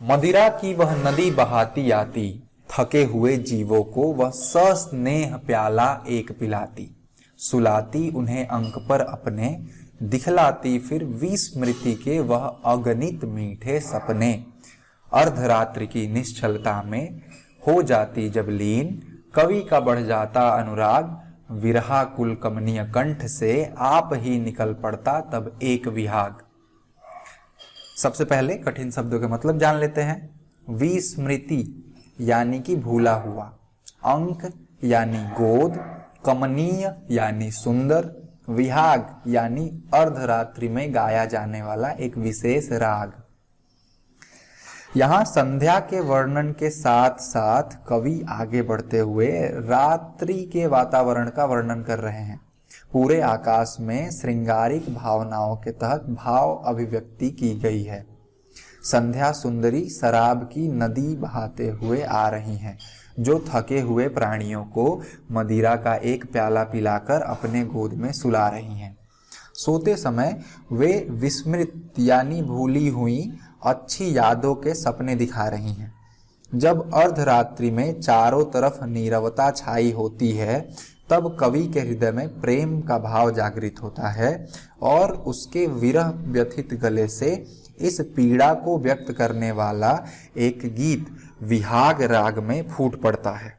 मदिरा की वह नदी बहाती आती, थके हुए जीवों को वह सस्नेह प्याला एक पिलाती। सुलाती उन्हें अंक पर अपने, दिखलाती फिर विस्मृति के वह अगणित मीठे सपने। अर्धरात्रि की निश्चलता में हो जाती जब लीन, कवि का बढ़ जाता अनुराग। विरहा कुल कमनीय कंठ से आप ही निकल पड़ता तब एक विहाग। सबसे पहले कठिन शब्दों के मतलब जान लेते हैं। विस्मृति यानी कि भूला हुआ, अंक यानी गोद, कमनीय यानी सुंदर, विहाग यानी अर्धरात्रि में गाया जाने वाला एक विशेष राग। यहाँ संध्या के वर्णन के साथ साथ कवि आगे बढ़ते हुए रात्रि के वातावरण का वर्णन कर रहे हैं। पूरे आकाश में श्रृंगारिक भावनाओं के तहत भाव अभिव्यक्ति की गई है। संध्या सुंदरी शराब की नदी बहाते हुए आ रही हैं, जो थके हुए प्राणियों को मदिरा का एक प्याला पिलाकर अपने गोद में सुला रही हैं। सोते समय वे विस्मृत यानी भूली हुई अच्छी यादों के सपने दिखा रही हैं। जब अर्धरात्रि में चारों तरफ नीरवता छाई होती है, तब कवि के हृदय में प्रेम का भाव जागृत होता है और उसके विरह व्यथित गले से इस पीड़ा को व्यक्त करने वाला एक गीत विहाग राग में फूट पड़ता है।